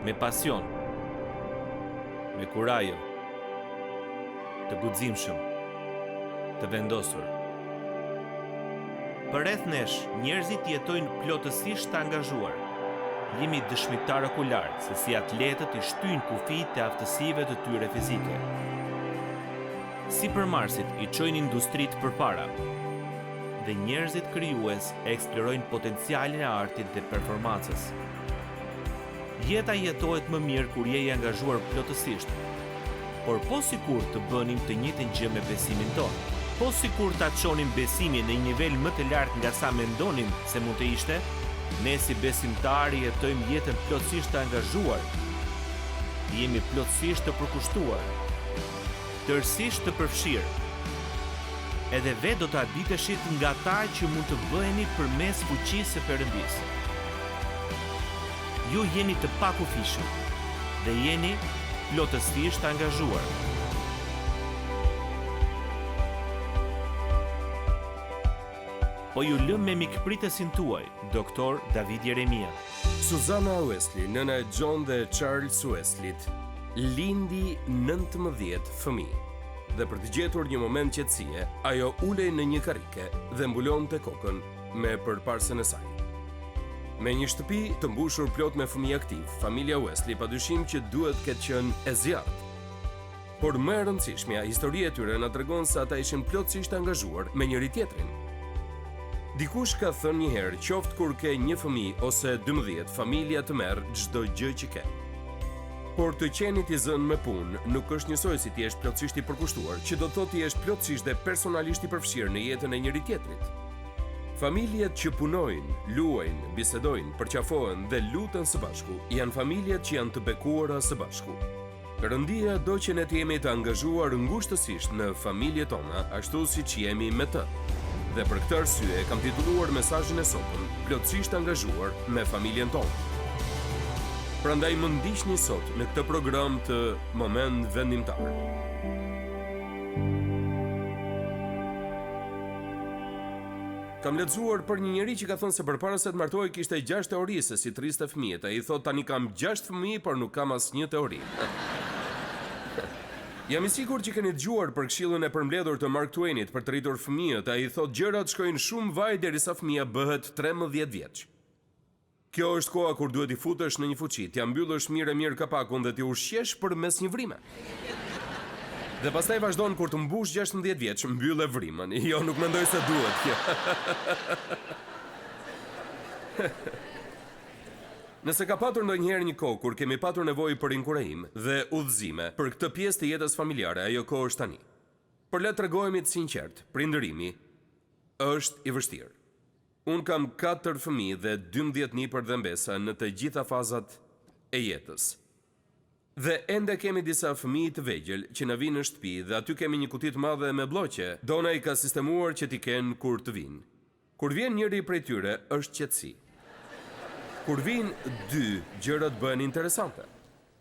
me pasion, me kurajo, të guximshëm, të vendosur. Përreth nesh, njerëzit jetojnë plotësisht të angazhuar. Jemi dëshmitar okular se si atletët i shtyjnë kufijt e aftësive të tyre fizike. Si për Marsit i çojnë industritë përpara, dhe njerëzit krijues e eksplorojnë potencialin e artit dhe performancës. Jeta jetohet më mirë kur je i angazhuar plotësisht. Por po sikur të bënim të njëjtën gjë me besimin tonë, po sikur ta çonim besimin në një nivel më të lartë nga sa mendonim se mund të ishte, ne si besimtarë jetojmë jetën plotësisht të angazhuar. Jemi plotësisht të përkushtuar, tërësisht të përfshirë. Edhe vetë do të habiteshit nga ata që mund të bëheni përmes fuqisë së Perëndisë. Ju jeni të pakufishëm dhe jeni plotësisht të angazhuar. Po ju lëm me mikpritësin tuaj, doktor David Jeremia. Susanna Wesley, nëna e John dhe Charles Wesleyt, lindi 19 fëmijë. Dhe për të gjetur një moment qetësie, ajo ulej në një karrike dhe mbulonte kokën me përparsën e saj. Me një shtëpi të mbushur plot me fëmijë aktiv, familja Wesley padyshim që duhet ketë qenë e zjarrt. Por më e rëndësishmja, historia e tyre na tregon se ata ishin plotësisht angazhuar me njëri tjetrin. Dikush ka thënë një herë, qoftë kur ke një fëmijë ose 12, familja të merr çdo gjë që ke. Por të qenit i zënë me punë nuk është njësoj si ti jesh plotësisht i përkushtuar, që do të thotë ti jesh plotësisht dhe personalisht i përfshirë në jetën e njëri tjetrit. Familjet që punojnë, luajnë, bisedojnë, përqafohen dhe luten së bashku, janë familjet që janë të bekuara së bashku. Perëndia do që ne të jemi të angazhuar ngushtësisht në familjet tona, ashtu siç jemi me të. Dhe për këtë arsye kam titulluar mesazhin e sotëm plotësisht angazhuar me familjen tonë. Prandaj më ndiqni sot në këtë program të Moment Vendimtar. Kam lexuar për një njeri që ka thënë se përpara se të martohej kishte 6 teori se si të rriste fëmijët. Ai thot tani kam 6 fëmijë, por nuk kam asnjë teori. Jam i sigurt që keni dëgjuar për këshillën e përmbledhur të Mark Twainit për të rritur fëmijët. Ai thot gjërat shkojnë shumë vaj derisa fëmia bëhet 13 vjeç. Kjo është koha kur duhet i futesh në një fuqi, t'ja mbyllësh mirë kapakun dhe t'i ushqesh përmes një vrime. Dhe pastaj vazhdon kur të mbush 16 vjeç, mbyllë vrimën. Jo, nuk mendoj se duhet kjo. Nëse ka patur ndonjëherë një kohë kur kemi patur nevojë për inkurajim dhe udhëzime për këtë pjesë të jetës familjare, ajo kohë është tani. Por le të tregojmë të sinqert, prindërimi është i vështirë. Unë kam 4 fëmijë dhe 12 nipër dhe mbesa në të gjitha fazat e jetës. Dhe ende kemi disa fëmijë të vegjël që na vinë në shtëpi dhe aty kemi një kuti të madhe me blloqe. Dona i ka sistemuar që t'i kenë kur të vinë. Kur vjen njëri prej tyre është qetësi. Kur vinë 2, gjërat bëhen interesante.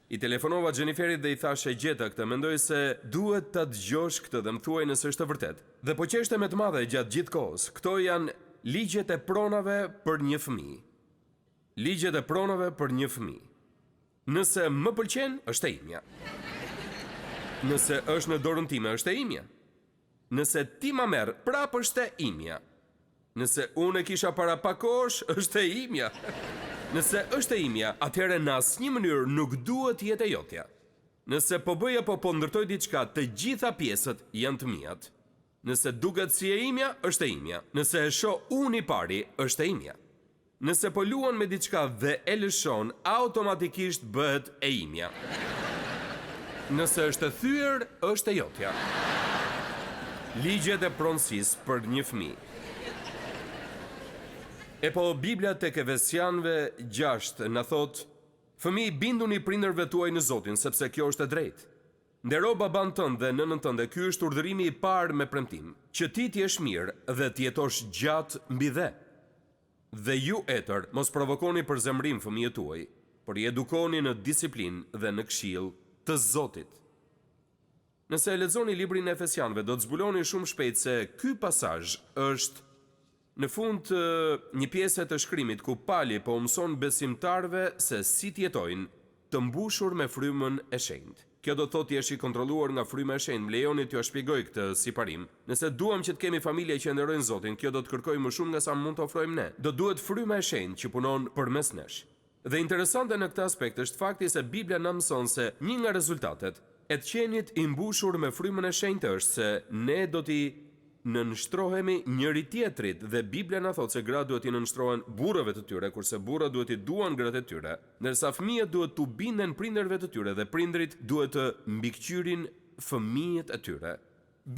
I telefonova Jenniferit dhe i thashe gjeta këtë, mendoj se duhet ta dëgjosh këtë dhe më thuaj nëse është e vërtet. Dhe po qeshte me të madhe gjatë gjithë kohës. Këto janë ligjet e pronave për një fëmijë. Ligjet e pronave për një fëmijë. Nëse më pëlqen, është e imja. Nëse është në dorën time, është e imja. Nëse ti ma merr, prapë është e imja. Nëse unë e kisha para pak kohësh, është e imja. Nëse është e imja, atëherë në asnjë mënyrë nuk duhet jetë e jotja. Nëse po bëj apo po ndërtoj diçka, të gjitha pjesët janë të mijat. Nëse duket si e imja, është e imja. Nëse e shoh unë i pari, është e imja. Nëse po luan me diçka dhe e lëshon, automatikisht bëhet e imja. Nëse është e thyer, është e jotja. Ligjet e pronësisë për një fëmijë. E po Biblia tek Efesianëve 6 na thot: fëmijë binduni prindërve tuaj në Zotin, sepse kjo është e drejtë. Ndero baban tënd dhe nënën tënde, ky është urdhërimi i parë me premtim, që ti t'jesh mirë dhe t'jetosh gjatë mbi dhe. Dhe ju etër, mos provokoni për zemrim fëmijët tuaj, por i edukoni në disiplinë dhe në këshill të Zotit. Nëse e lexoni librin e Efesianëve, do të zbuloni shumë shpejt se ky pasazh është në fund një pjesë të shkrimit ku Pali po mëson besimtarve se si t'jetojnë të mbushur me frymën e shenjtë. Kjo do thotë jesh i kontrolluar nga fryma e shenjtë. Më lejoni t'ju shpjegoj këtë si parim. Nëse duam që të kemi familje që nderojnë Zotin, kjo do të kërkojë më shumë nga sa mund të ofrojmë ne. Do duhet fryma e shenjtë që punon përmes nesh. Dhe interesante në këtë aspekt është fakti se Biblia na mëson se një nga rezultatet e të qenit i mbushur me frymën e shenjtë është se ne do t'i nënshtrohemi njëri tjetrit, dhe Biblia na thotë se gratë duhet i nënshtrohen burrëve të tyre, kurse burrat duhet i duan gratë e tyre, ndërsa fëmijët duhet t'u binden prindërve të tyre dhe prindrit duhet të mbikëqyrin fëmijët e tyre.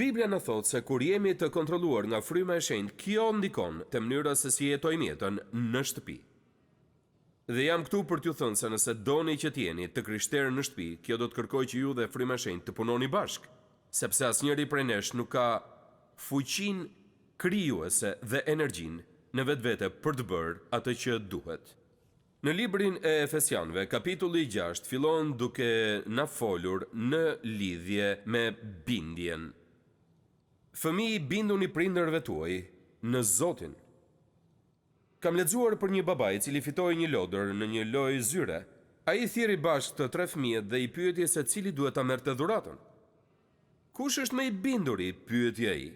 Biblia na thotë se kur jemi të kontrolluar nga fryma e shenjtë, kjo ndikon te mënyra se si jetojmë jetën në shtëpi. Dhe jam këtu për t'ju thënë se nëse doni që t'jeni të krishterë në shtëpi, kjo do të kërkojë që ju dhe fryma e shenjtë të punoni bashkë, sepse asnjëri prej nesh nuk ka fuqin krijuese dhe energjin në vetvete për të bërë atë që duhet. Në librin e Efesianëve, kapitulli 6, fillon duke na folur në lidhje me bindjen. Fëmijë, binduni prindërve tuaj në Zotin. Kam lexuar për një baba i cili fitoi një lodër në një lojë zyre. Ai thirri bashkë të 3 fëmijët dhe i pyeti se cili duhet ta merrte dhuratën. Kush është më i binduri? Pyeti ai.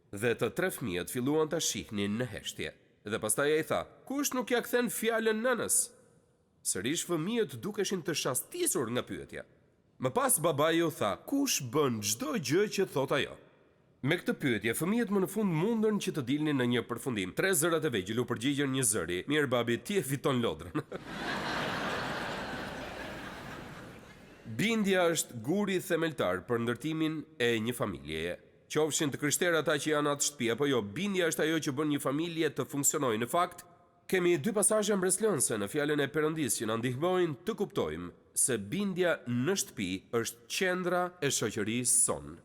Dhe të 3 fëmijët filluan ta shihnin në heshtje. Dhe pastaj ai tha: "Kush nuk ja kthen fjalën nënës?" Sërish fëmijët dukeshin të shastisur nga pyetja. Më pas babai u tha: "Kush bën çdo gjë që thot ajo?" Me këtë pyetje, fëmijët më në fund mundën që të dilnin në një përfundim. 3 zërat e vegjël u përgjigjen një zëri: "Mirë babi, ti e fiton lodrën." Bindja është guri themeltar për ndërtimin e një familjeje. Qofshin të krishterë ata që janë atë shtëpi apo jo, bindja është ajo që bën një familje të funksionojë. Në fakt, kemi 2 pasazhe mbreslënëse në fjalën e Perëndisë që na ndihmojnë të kuptojmë se bindja në shtëpi është qendra e shoqërisë sonë.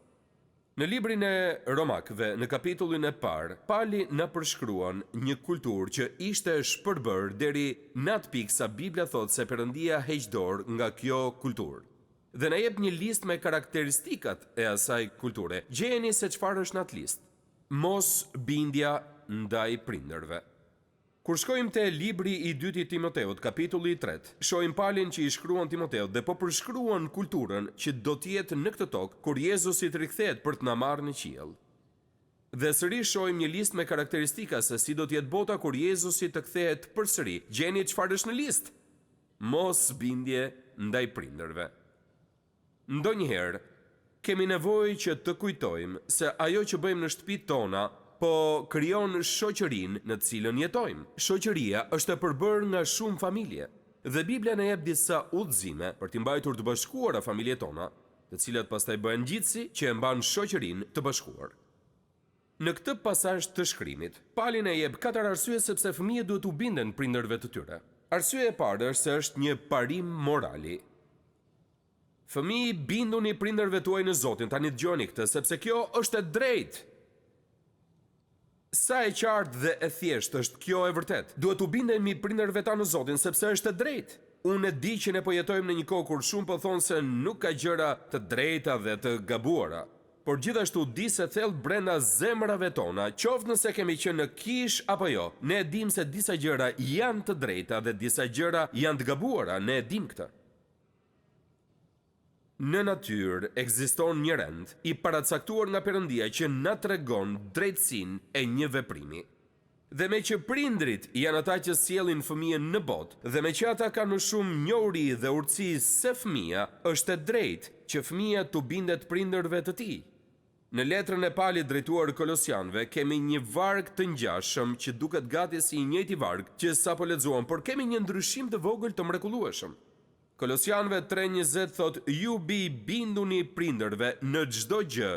Në librin e Romakëve, në kapitullin e parë, Pali na përshkruan një kulturë që ishte shpërbër deri në atë pikë sa Biblia thotë se Perëndia heq dorë nga kjo kulturë. Dhe na jep një listë me karakteristikat e asaj kulture. Gjeni se çfarë është në atë listë. Mos bindja ndaj prindërve. Kur shkojmë te libri i 2 i Timoteut, kapitulli 3, shohim Palin që i shkruan Timoteut dhe po përshkruan kulturën që do të jetë në këtë tokë kur Jezusi të rikthehet për të na marrë në qiell. Dhe sërish shohim një listë me karakteristika se si do të jetë bota kur Jezusi të kthehet përsëri. Gjeni çfarë është në listë? Mos bindje ndaj prindërve. Ndonjëherë kemi nevojë që të kujtojmë se ajo që bëjmë në shtëpitë tona po krijon shoqërinë në të cilën jetojmë. Shoqëria është e përbërë nga shumë familje dhe Biblia na jep disa udhëzime për të mbajtur të bashkuara familjet tona, të cilat pastaj bëhen ngjitsi që e mban shoqërinë të bashkuar. Në këtë pasazh të shkrimit, Pali na jep 4 arsye sepse fëmijët duhet u binden prindërve të tyre. Arsyeja e parë është se është një parim morali. Fëmijë, binduni prindërve tuaj në Zotin. Tani dëgjoni këtë, sepse kjo është e drejtë. Sa e qartë dhe e thjeshtë është kjo e vërtet. Duhet u bindemi prindërve ta në Zotin, sepse është e drejtë. Unë e di që ne po jetojmë në një kohë kur shumë po thonë se nuk ka gjëra të drejta dhe të gabuara. Por gjithashtu di se thellë brenda zemrave tona, qoftë nëse kemi qenë në kish apo jo, ne e dim se disa gjëra janë të drejta dhe disa gjëra janë të gabuara, ne e dim këtë. Në natyrë ekziston një rend i paracaktuar nga Perëndia që na tregon drejtësinë e një veprimi. Dhe me që prindrit janë ata që sjellin fëmijën në botë, dhe me që ata kanë më shumë njohuri dhe urtësi se fëmia, është e drejtë që fëmia të bindet prindërve të tij. Në letrën e Palit drejtuar Kolosianëve kemi një varg të ngjashëm që duket gati si i njëjti varg që sapo lexuam, por kemi një ndryshim të vogël të mrekullueshëm. Kolosianëve 3:20 thot: "Ju binduni prindërve në çdo gjë,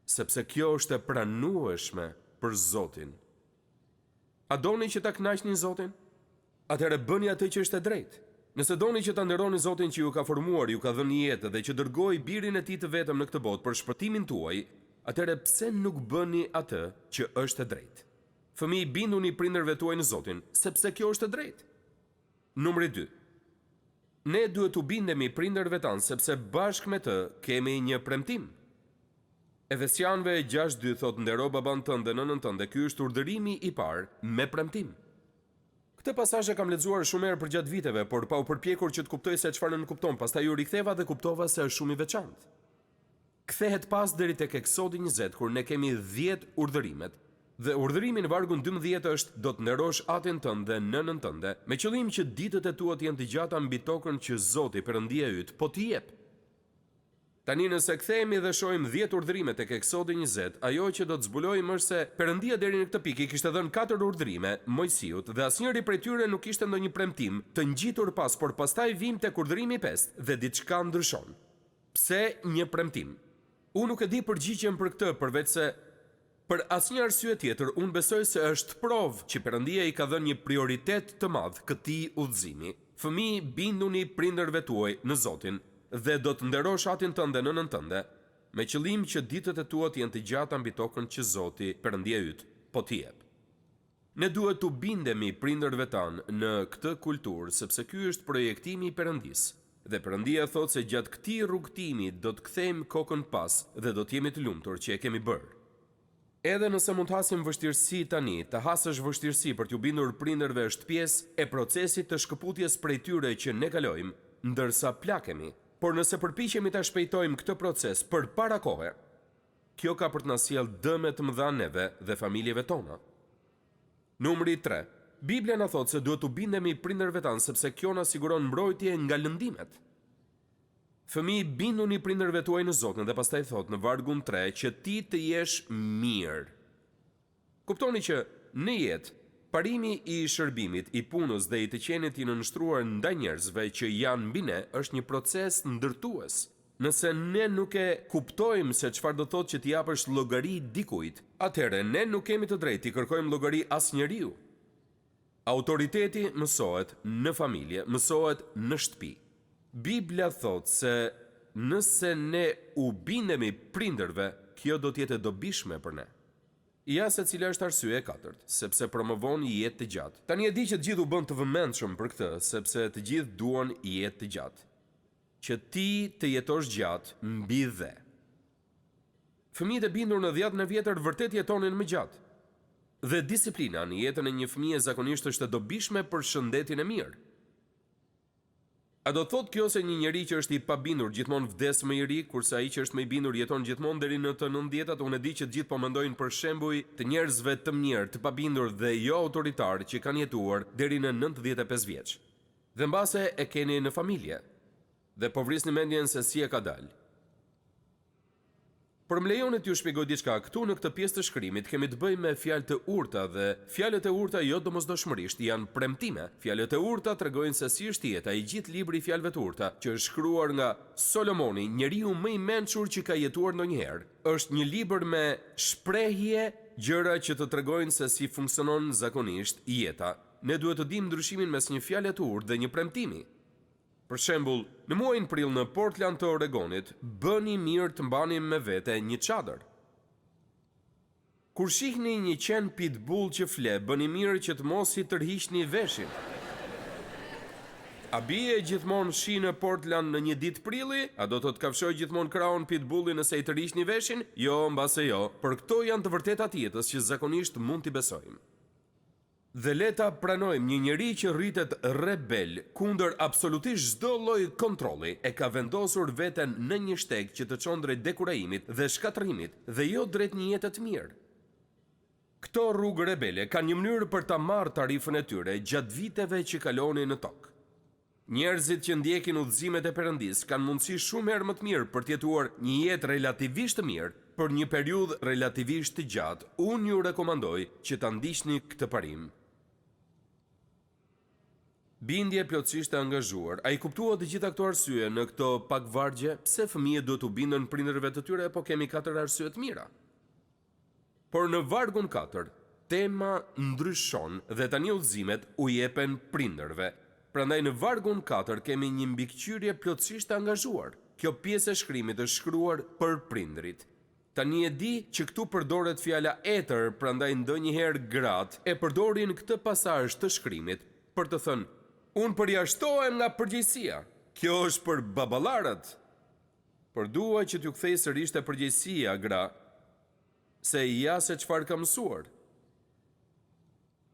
sepse kjo është e pranueshme për Zotin." A doni që ta kënaqni Zotin? Atëherë bëni atë që është e drejtë. Nëse doni që ta nderoni Zotin që ju ka formuar, ju ka dhënë jetë dhe që dërgoi birin e tij të vetëm në këtë botë për shpëtimin tuaj, atëherë pse nuk bëni atë që është e drejtë? Fëmijë, binduni prindërve tuaj në Zotin, sepse kjo është e drejtë. Numri 2. Ne duhet u bindemi prindërve tanë sepse bashkë me të kemi një premtim. Efesianëve 6:2 thot: "Ndero baban tënd dhe nënën tënde." Ky është urdhërimi i parë me premtim. Këtë pasazh e kam lexuar shumë herë përgjatë viteve, por pa u përpjekur që të kuptoj se çfarë nënkupton. Pastaj u riktheva dhe kuptova se është shumë i veçantë. Kthehet pas deri tek Eksodi 20, kur ne kemi 10 urdhërimet. Dhe urdhërimi në vargun 12 është: do të nderosh atin tënd dhe nënën tënde, me qëllim që ditët e tua të jenë të gjata mbi tokën që Zoti, Perëndia yt, po t'i jep. Tani nëse kthehemi dhe shohim 10 urdhërime tek Eksodi 20, ajo që do të zbulojmë është se Perëndia deri në këtë pikë i kishte dhënë 4 urdhërime Mojsiut dhe asnjëri prej tyre nuk kishte ndonjë premtim të ngjitur pas, por pastaj vim tek urdhërimi 5 dhe diçka ndryshon. Pse një premtim? Unë nuk e di përgjigjen për këtë, përveç se për asnjë arsye tjetër, unë besoj se është provë që Perëndia i ka dhënë një prioritet të madh këtij udhëzimi. Fëmijë, binduni prindërve tuaj në Zotin dhe do të nderosh atin tënd dhe nënën tënde, me qëllim që ditët e tua të jenë të gjata mbi tokën që Zoti, Perëndia yt, po t'i jep. Ne duhet të bindemi prindërve tanë në këtë kulturë, sepse ky është projektimi i Perëndisë. Dhe Perëndia thotë se gjatë këtij rrugtimi do të kthejmë kokën pas dhe do të jemi të lumtur që e kemi bërë. Edhe nëse mund të hasim vështirësi tani, të hasësh vështirësi për t'ju bindur prindërve është pjesë e procesit të shkëputjes prej tyre që ne kalojmë, ndërsa plakemi. Por nëse përpiqemi ta shpejtojmë këtë proces përpara kohe, kjo ka për të na sjellë dëme të mëdha neve dhe familjeve tona. Numri 3. Biblia na thotë se duhet të bindemi prindërve tanë sepse kjo na siguron mbrojtje nga lëndimet. Fëmijë, binduni prindërve tuaj në Zotin dhe pastaj thot në vargun 3 që ti të jesh mirë. Kuptoni që në jetë, parimi i shërbimit, i punës dhe i të qenit i nënshtruar ndaj njerëzve që janë mbi ne është një proces ndërtues. Nëse ne nuk e kuptojmë se çfarë do thotë që t'i japësh llogari dikujt, atëherë ne nuk kemi të drejtë të kërkojmë llogari asnjëriu. Autoriteti mësohet në familje, mësohet në shtëpi. Biblia thotë se nëse ne u bindemi prindërve, kjo do t'jetë e dobishme për ne. Ja se cila është arsye e katërt, sepse promovon jetë të gjatë. Tani e di që të gjithë u bën të vëmendshëm për këtë, sepse të gjithë duan jetë të gjatë. Që ti të jetosh gjatë mbi dhe. Fëmijët e bindur në 10 vjetër vërtet jetonin më gjatë. Dhe disiplina në jetën e një fëmije zakonisht është e dobishme për shëndetin e mirë. A do thot kjo se një njeri që është i pabindur gjithmonë vdes më i ri, kurse ai që është më i bindur jeton gjithmonë deri në të 90-tat? Unë e di që të gjithë po mendojnë për shembuj të njerëzve të mirë, të pabindur dhe jo autoritar që kanë jetuar deri në 95 vjeç. Dhe mbase e keni në familje. Dhe po vrisni mendjen se si e ka dalë. Por më lejoni t'ju shpjegoj diçka. Këtu në këtë pjesë të shkrimit kemi të bëjmë me fjalë të urta dhe fjalët e urta jo domosdoshmërisht janë premtime. Fjalët e urta tregojnë se si është jeta. I gjithë libri i fjalëve të urta, që është shkruar nga Solomoni, njeriu më i mençur që ka jetuar ndonjëherë, është një libër me shprehje, gjëra që të tregojnë se si funksionon zakonisht jeta. Ne duhet të dimë ndryshimin mes një fjale të urtë dhe një premtimi. Për shembull, në muajin prill në Portland të Oregonit, bëni mirë të mbani me vete një çadër. Kur shihni një qen pitbull që fle, bëni mirë që të mos i tërhiqni veshin. A bie gjithmonë shi në Portland në një ditë prilli? A do të kafshoj gjithmonë krahun pitbulli nëse i tërhiqni veshin? Jo, mbase jo, por këto janë të vërtetat jetës që zakonisht mund t'i besojmë. Dhe leta pranojmë një njeri që rritet rebel kundër absolutisht çdo lloji kontrolli, e ka vendosur veten në një shteg që të çon drejt dekurajimit dhe shkatërimit dhe jo drejt një jete të mirë. Këto rrugë rebele kanë një mënyrë për ta marrë tarifën e tyre gjatë viteve që kalonin në tokë. Njerëzit që ndjekin udhëzimet e Perëndisë kanë mundësi shumë herë më të mirë për të jetuar një jetë relativisht të mirë për një periudhë relativisht të gjatë. Unë ju rekomandoj që ta ndiqni këtë parim. Bindje plotësisht e angazhuar. A i kuptua të gjitha këto arsye në këto pak vargje? Pse fëmijët duhet u bindën prindërve të tyre, po kemi 4 arsye të mira? Por në vargun 4, tema ndryshon dhe tani udhëzimet u jepen prindërve. Prandaj në vargun 4 kemi një mbikëqyrje plotësisht e angazhuar. Kjo pjesë e shkrimit është shkruar për prindrit. Tani e di që këtu përdoret fjala etër, prandaj ndonjëherë gratë e përdorin këtë pasazh të shkrimit për të thënë: unë përjashtohem nga përgjegjësia. Kjo është për baballarët. Por dua që t'ju kthej sërish te përgjegjësia, gra, se ja se çfarë kam mësuar.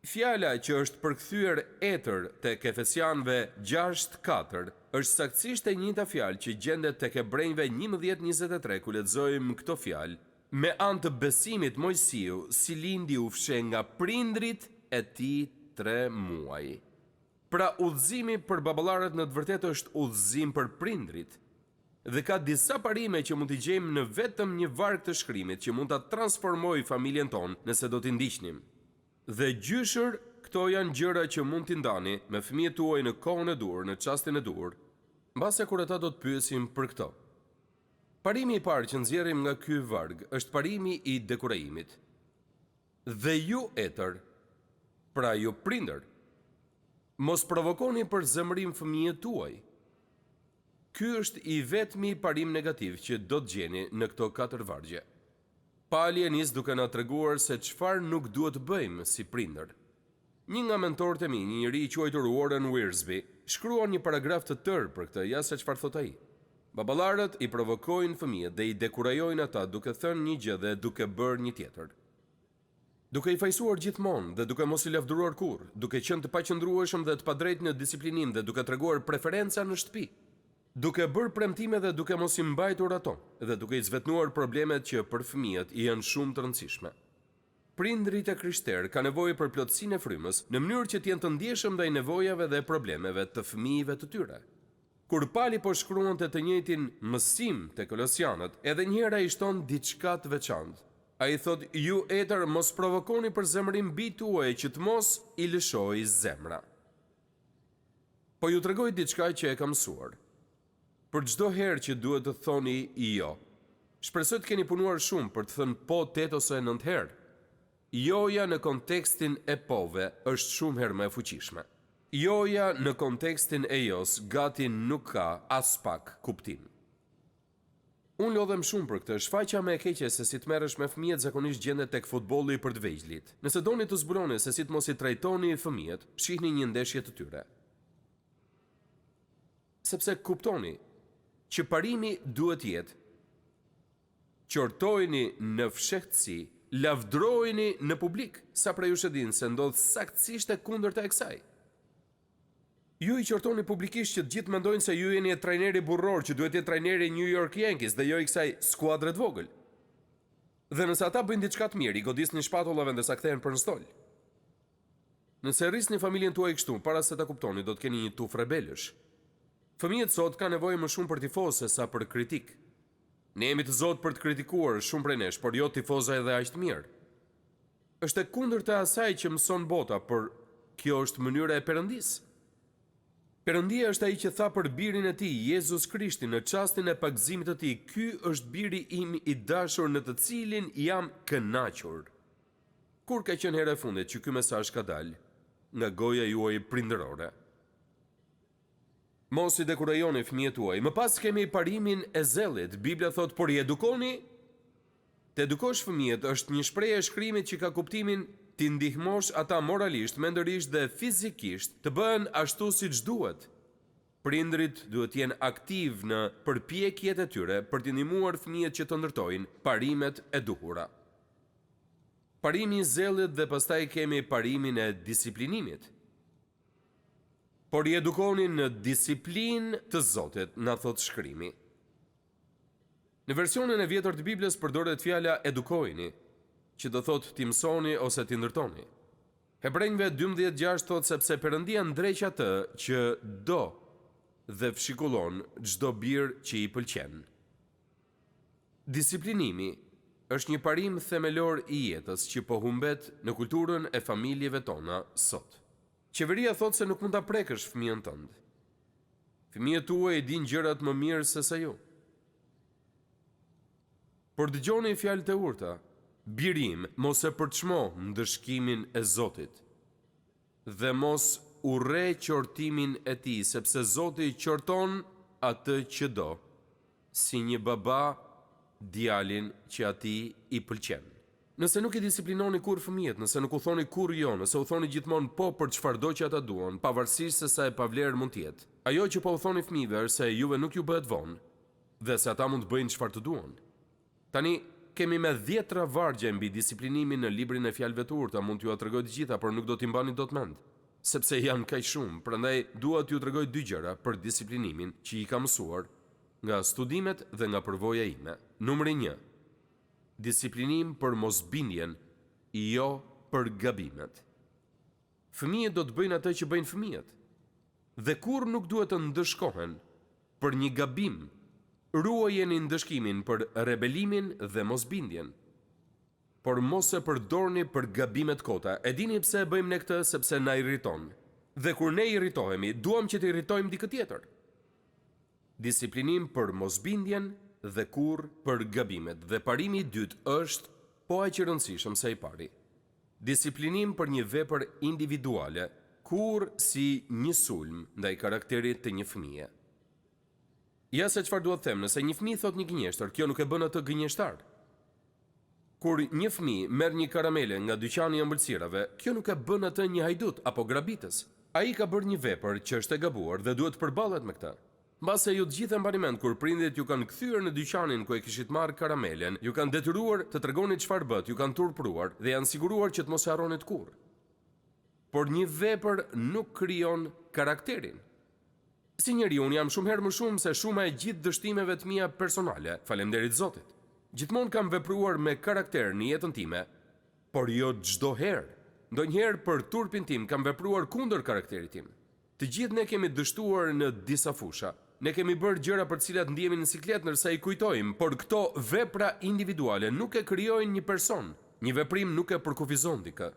Fjala që është përkthyer etër tek Efesianëve 6:4 është saktësisht e njëjta fjalë që gjendet tek Hebrejve 11:23 ku lexojmë këto fjalë: me anë të besimit Mojsiu, si lindi u fshe nga prindrit e tij 3 muaj. Pra udhëzimi për baballarët në të vërtetë është udhëzim për prindrit. Dhe ka disa parime që mund t'i gjejmë në vetëm një varg të shkrimit që mund ta transformojë familjen tonë nëse do t'i ndiqnim. Dhe gjyshër, këto janë gjëra që mund t'i ndani me fëmijët tuaj në kohën e dur, në çastin e dur, mbase kur ata do të pyesin për këto. Parimi i parë që nxjerrim nga ky varg është parimi i dekurajimit. Dhe ju etër, pra ju prindër, mos provokoni për zemërim fëmijët tuaj. Ky është i vetmi parim negativ që do të gjeni në këto 4 vargje. Pali e nis duke na treguar se çfarë nuk duhet të bëjmë si prindër. Një nga mentorët e mi, një njeri i quajtur Warren Wiersbe, shkruan një paragraf të tërë për këtë, ja se çfarë thot ai. Baballarët i provokojnë fëmijët dhe i dekurajojnë ata duke thënë një gjë dhe duke bërë një tjetër. Duke i fajsuar gjithmonë dhe duke mos i lavdëruar kurrë, duke qenë të paqëndrueshëm dhe të padrejtë në disiplinim dhe duke treguar preferenca në shtëpi, duke bërë premtime dhe duke mos i mbajtur ato, dhe duke i zvetnuar problemet që për fëmijët janë shumë të rëndësishme. Prindrit e krishterë ka nevojë për plotësinë e frymës në mënyrë që të jenë të ndjeshëm ndaj nevojave dhe problemeve të fëmijëve të tyre. Kur Pali po shkruante të njëjtin mësim te Kolosianët, edhe njëra i shton diçka të veçantë. Ai thot, ju etër mos provokoni për zemërim mbi tuaj që të mos i lëshojë zemra. Po ju tregoj diçka që e kam mësuar. Për çdo herë që duhet të thoni jo, shpresoj të keni punuar shumë për të thënë po 8 ose 9 herë. Joja në kontekstin e pove është shumë herë më e fuqishme. Joja në kontekstin e jos gati nuk ka as pak kuptim. Unë lodhem shumë për këtë, shfaqja me e keqe se si të merresh me fëmijët zakonisht gjendet tek futbolli për të vegjëlit. Nëse doni të zbuloni se si të mos i trajtoni fëmijët, shihni një ndeshje të tyre. Sepse kuptoni që parimi duhet jetë: qortojini në fshehtësi, lavdërojini në publik, sa prej jush e dinë se ndodh saktësisht e kundërta e kësaj. Ju i qortoni publikisht që të gjithë mendojnë se ju jeni trajneri burror që duhet jetë trajneri New York Yankees dhe jo i kësaj skuadre të vogël. Dhe nëse ata bëjnë diçka të mirë, i godisni shpatullave ndërsa kthehen për në stol. Nëse rrisni familjen tuaj kështu, para se ta kuptoni, do të keni një tuf rebelësh. Fëmijët sot kanë nevojë më shumë për tifoz se sa për kritik. Ne jemi të zotë për të kritikuar shumë prej nesh, por jo tifoza edhe aq të mirë. Është e kundërta e asaj që mëson bota, por kjo është mënyra e Perëndisë. Perëndia është ai që tha për birin e tij, Jezus Krishtin, në çastin e pagëzimit të tij: ky është biri im i dashur në të cilin jam kënaqur. Kur ka qenë hera e fundit që ky mesazh ka dalë nga goja juaj prindërore? Mos i dekurajoni fëmijët tuaj. Më pas kemi parimin e zellit. Bibla thot, por i edukoni. Të edukosh fëmijët është një shprehje e shkrimit që ka kuptimin ti ndihmosh ata moralisht, mendërisht dhe fizikisht të bëhen ashtu siç duhet. Prindrit duhet të jenë aktiv në përpjekjet e tyre për të ndihmuar fëmijët që të ndërtojnë parimet e duhura. Parimi i zellit dhe pastaj kemi parimin e disiplinimit. Por i edukoni në disiplinë të Zotit, na thot shkrimi. Në versionin e vjetër të Biblës përdoret fjala edukojini, që do thot t'i mësoni ose t'i ndërtoni. Hebrejve 12:6 thot sepse Perëndia ndreq atë që do dhe fshikullon çdo bir që i pëlqen. Disiplinimi është një parim themelor i jetës që po humbet në kulturën e familjeve tona sot. Qeveria thot se nuk mund ta prekësh fëmijën tënd. Fëmijët tuaj dinë gjërat më mirë se sa ju. Por dëgjoni fjalët e urta: birim, mos e përçmo ndëshkimin e Zotit dhe mos urre qortimin e tij, sepse Zoti qorton atë që do, si një baba djalin që atij i pëlqen. Nëse nuk i disiplinoni kur fëmijët, nëse nuk u thoni kur jo, nëse u thoni gjithmonë po për çfarëdo që ata duan, pavarësisht se sa e pavlerë mund të jetë, ajo që po u thoni fëmijëve është se juve nuk ju bëhet vonë dhe se ata mund të bëjnë çfarë të duan. Tani, kemi me 10 vargje mbi disiplinimin në librin e fjalëve të urta, mund t'ju tregoj të gjitha, por nuk do t'i mbani dot mend, sepse janë kaq shumë. Prandaj dua t'ju tregoj 2 gjëra për disiplinimin që i kam mësuar nga studimet dhe nga përvoja ime. Numri 1. Disiplinim për mosbindjen, jo për gabimet. Fëmijët do të bëjnë atë që bëjnë fëmijët, dhe kur nuk duhet të ndëshkohen për një gabim. Ruajeni ndëshkimin për rebelimin dhe mosbindjen, por mos e përdorni për gabimet kota. E dini pse e bëjmë ne këtë? Sepse na irriton. Dhe kur ne irritohemi, duam që të irritojmë dikë tjetër. Disiplinim për mosbindjen dhe kur për gabimet. Dhe parimi i dytë është po aq i rëndësishëm sa i pari. Disiplinim për një vepër individuale, kur si një sulm ndaj karakterit të një fëmije. Ja se çfarë duhet them, nëse një fëmijë thot një gënjeshtër, kjo nuk e bën atë gënjeshtar. Kur një fëmijë merr një karamele nga dyqani i ëmbëlsirave, kjo nuk e bën atë një hajdut apo grabitës. Ai ka bërë një vepër që është e gabuar dhe duhet të përballet me këtë. Mbase ju të gjithë e mbani mend kur prindit ju kanë kthyer në dyqanin ku e kishit marrë karamelen, ju kanë detyruar të tregoni çfarë bët, ju kanë turpruar dhe janë siguruar që të mos e harronit kurrë. Por një vepër nuk krijon karakterin. Si njeri, unë jam shumë herë më shumë se shuma e gjithë dështimeve të mia personale, falemnderit Zotit. Gjithmonë kam vepruar me karakter në jetën time, por jo çdo herë. Ndonjëherë për turpin tim kam vepruar kundër karakterit tim. Të gjithë ne kemi dështuar në disa fusha. Ne kemi bërë gjëra për të cilat ndihemi në siklet ndërsa i kujtojmë, por këto vepra individuale nuk e krijojnë një person. Një veprim nuk e përkufizon dikë.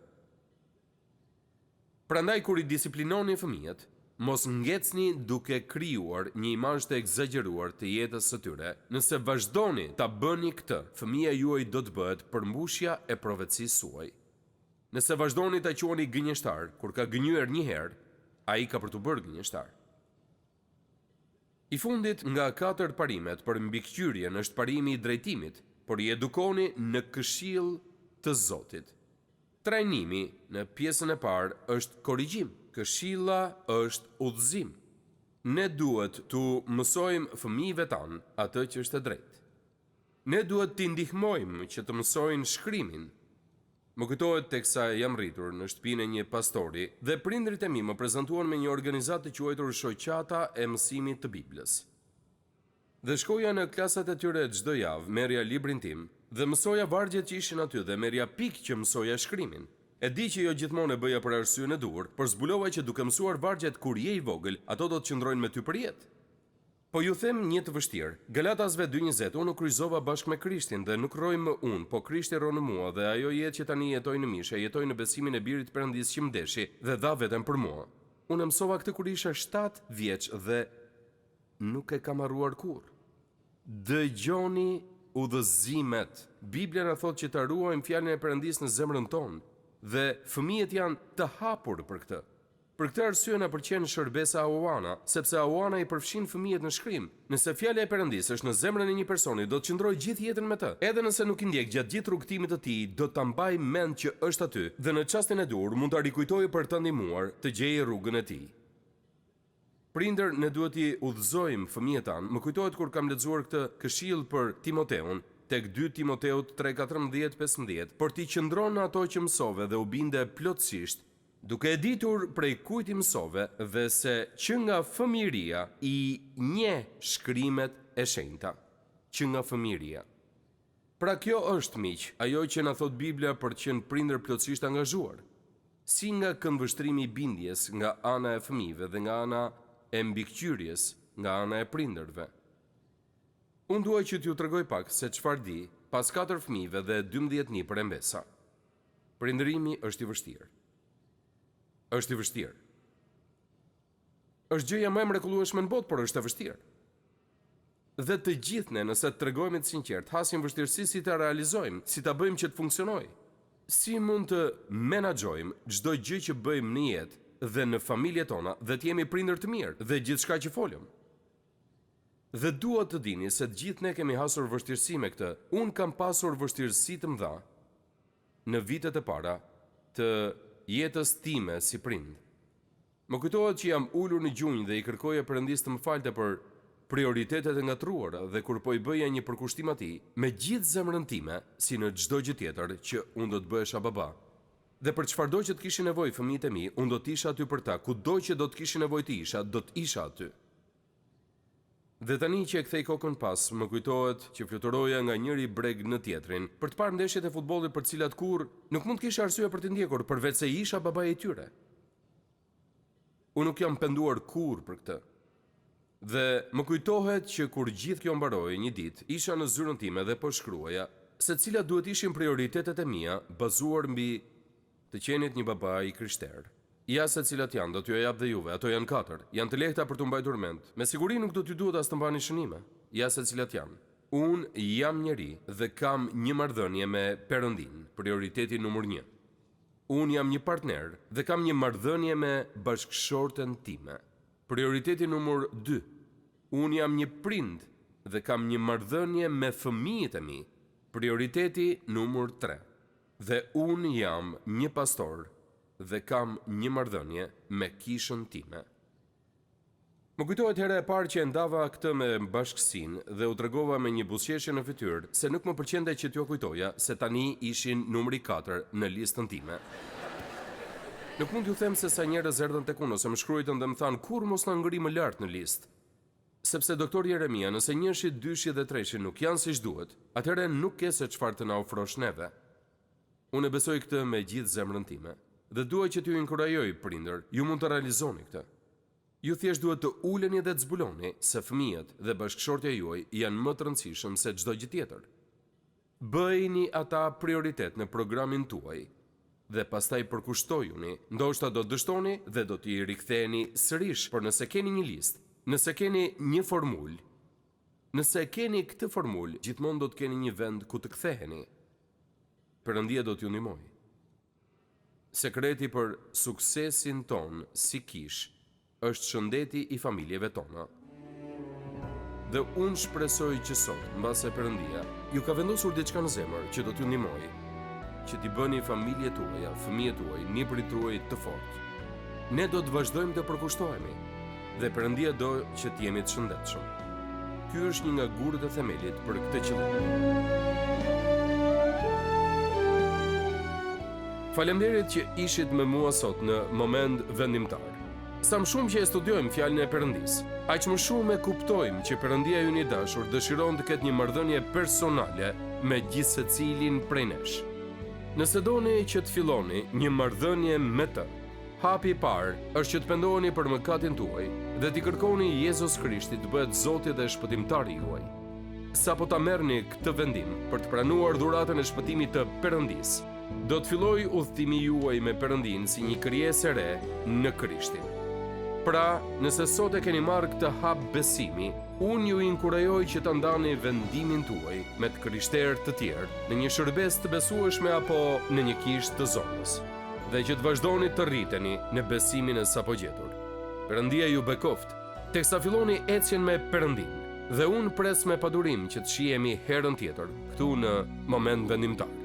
Prandaj kur i disiplinoni fëmijët, mos ngecni duke krijuar një imazh të egzageruar të jetës së tyre. Nëse vazhdoni ta bëni këtë, fëmia juaj do të bëhet përmbushja e profecisë suaj. Nëse vazhdoni ta quani gënjeshtar, kur ka gënjur një herë, ai ka për të bërë gënjeshtar. I fundit nga 4 parimet për mbikëqyrjen është parimi i drejtimit, por i edukoni në këshill të Zotit. Trajnimi në pjesën e parë është korrigjim. Këshilla është udhëzim. Ne duhet të mësojmë fëmijëve tanë atë që është e drejtë. Ne duhet t'i ndihmojmë që të mësojnë shkrimin. Më kujtohet teksa jam rritur në shtëpinë e një pastori dhe prindrit e mi më prezantuan me një organizatë të quajtur Shoqata e Mësimit të Biblës. Dhe shkoja në klasat e tyre çdo javë, merrja librin tim dhe mësoja vargjet që ishin aty dhe merrja pikë që mësoja shkrimin. E di që jo gjithmonë e bëja për arsyeën e duhur, por zbulova që duke mësuar vargjet kur je i vogël, ato do të qëndrojnë me ty për jetë. Po ju them një të vështirë. Galatasve 2:20, unë kryqëzova bashkë me Krishtin dhe nuk rroj më unë, po Krishti rron në mua dhe ajo jetë që tani jetoj në mishe, jetoj në besimin e Birit Perëndis që më deshi dhe dha veten për mua. Unë mësova këtë kur isha 7 vjeç dhe nuk e kam harruar kurrë. Dëgjoni udhëzimet. Biblia na thotë që ta ruajmë fjalën e Perëndis në zemrën tonë. Dhe fëmijët janë të hapur për këtë. Për këtë arsye na pëlqen shërbesa Aoana, sepse Aoana i përfshin fëmijët në shkrim. Nëse fjala e Perëndis është në zemrën e një personi, do të qëndrojë gjithë jetën me të. Edhe nëse nuk i ndjek gjatë gjithë rrugtimit të tij, do ta mbaj mend që është aty dhe në çastin e dur mund ta rikujtojë për të ndihmuar të gjejë rrugën e tij. Prindër, ne duhet i udhëzojmë fëmijët tanë. Më kujtohet kur kam lexuar këtë këshill për Timoteun, tek 2 Timoteut 3:14-15, por ti qëndron në ato që mësove dhe u binde plotësisht, duke e ditur prej kujt i mësove dhe se që nga fëmijëria i nje shkrimet e shenjta. Që nga fëmijëria. Pra kjo është, miq, ajo që na thot Biblia për të qenë prindër plotësisht angazhuar. Si nga këmbvështrimi i bindjes nga ana e fëmijëve dhe nga ana e mbikëqyrjes nga ana e prindërve. Unë duaj që t'ju tregoj pak se çfarë di pas 4 fëmijëve dhe 12 për embesa. Prindërimi është i vështirë. Është i vështirë. Është gjëja më e mrekullueshme në botë, por është e vështirë. Dhe të gjithë ne, nëse të tregojmë të sinqert, hasim vështirësi si ta realizojmë, si ta bëjmë që të funksionojë. Si mund të menaxhojmë çdo gjë që bëjmë në jetë dhe në familjet tona dhe të jemi prindër të mirë dhe gjithçka që folëm. Dhe dua të dini se të gjithë ne kemi hasur vështirësi me këtë. Unë kam pasur vështirësi të mëdha në vitet e para të jetës time si prind. Më kujtohet që jam ulur në gjunjë dhe i kërkoja Perëndis të më falte për prioritetet e ngatruara dhe kur po I bëja një përkushtim atij, me gjithë zemrën time, si në çdo gjë tjetër, që unë do të bëhesha baba. Dhe për çfarëdo që të kishin nevojë fëmijët e mi, unë do të isha aty për ta. Kudo që do të kishin nevojë të isha, do të isha aty. Dhe tani që e kthej kokën pas, më kujtohet që fluturoja nga njëri breg në tjetrin për të parë ndeshjet e futbollit për të cilat kur nuk mund të kisha arsye për të ndjekur, përveç se isha babai I tyre. Unë nuk jam penduar kurrë për këtë. Dhe më kujtohet që kur gjithë kjo mbaroi një ditë, isha në zyrën time dhe po shkruaja se cilat duhet ishin prioritetet e mia, bazuar mbi të qenit një baba I krishterë. Ja se cilat janë, do t'ju jap dhe juve, ato janë 4, janë të lehta për t'u mbajtur mend. Me siguri nuk do t'ju duhet as të mbani shënime. Ja se cilat janë. Unë jam njeri dhe kam një marrëdhënie me Perëndin, prioriteti numër 1. Unë jam një partner dhe kam një marrëdhënie me bashkëshorten time. Prioriteti numër 2. Unë jam një prind dhe kam një marrëdhënie me fëmijët e mi. Prioriteti numër 3. Dhe unë jam një pastor dhe kam një marrëdhënie me kishën time. Më kujtohet hera e parë që e ndava këtë me bashkësinë dhe u tregova me një buzëqeshje në fytyrë se nuk më pëlqente që t'ju kujtoja se tani ishin numri 4 në listën time. Nuk mund t'ju them se sa njerëz erdhën tek unë ose më shkruajtën dhe më thanë kur mos na ngri më lart në listë. Sepse doktor Jeremia, nëse 1, 2 dhe 3 nuk janë siç duhet, atëherë nuk ke se çfarë të na ofrosh neve. Unë e besoj këtë me gjithë zemrën time. Dhe dua që t'ju inkurajoj, prindër, ju mund të realizoni këtë. Ju thjesht duhet të uleni dhe të zbuloni se fëmijët dhe bashkëshortja juaj janë më të rëndësishëm se çdo gjë tjetër. Bëjini ata prioritet në programin tuaj dhe pastaj përkushtojuni, ndoshta do të dështoni dhe do t'i riktheheni sërish, por nëse keni një listë, nëse keni një formulë, nëse keni këtë formulë, gjithmonë do të keni një vend ku të ktheheni. Perëndia do t'ju ndihmojë. Sekreti për suksesin ton si kish është shëndeti I familjeve tona. Dhe unë shpresoj që sot, mbase Perëndia, ju ka vendosur diçka në zemër që do t'ju ndihmojë, që t'i bëni familjet tuaja, fëmijët tuaj, nipërit tuaj të fortë. Ne do të vazhdojmë të përkushtohemi dhe Perëndia do që të jemi të shëndetshëm. Ky është një nga gurët e themelit për këtë qëllim. Faleminderit që ishit me mua sot në moment vendimtar. Sa më shumë që e studiojmë fjalën e Perëndis, aq më shumë e kuptojmë që Perëndia ynë I dashur dëshiron të ketë një marrëdhënie personale me gjithë secilin prej nesh. Nëse doni që të filloni një marrëdhënie me të, hapi I parë është që të pendoheni për mëkatin tuaj dhe t'i kërkoni Jezus Krishtit të bëhet Zoti dhe shpëtimtari juaj. Sapo ta merrni këtë vendim për të pranuar dhuratën e shpëtimit të Perëndis, do të filloj udhëtimi juaj me Perëndin si një krijesë e re në Krishtin. Pra, nëse sot e keni marrë këtë hap besimi, unë ju inkurajoj që ta ndani vendimin tuaj me të krishterë të tjerë në një shërbes të besueshme apo në një kishë të zonës, dhe që të vazhdoni të rriteni në besimin e sapo gjetur. Perëndia ju bekoft, teksa filloni ecjen me Perëndin, dhe unë pres me padurim që të shihemi herën tjetër këtu në moment vendimtar.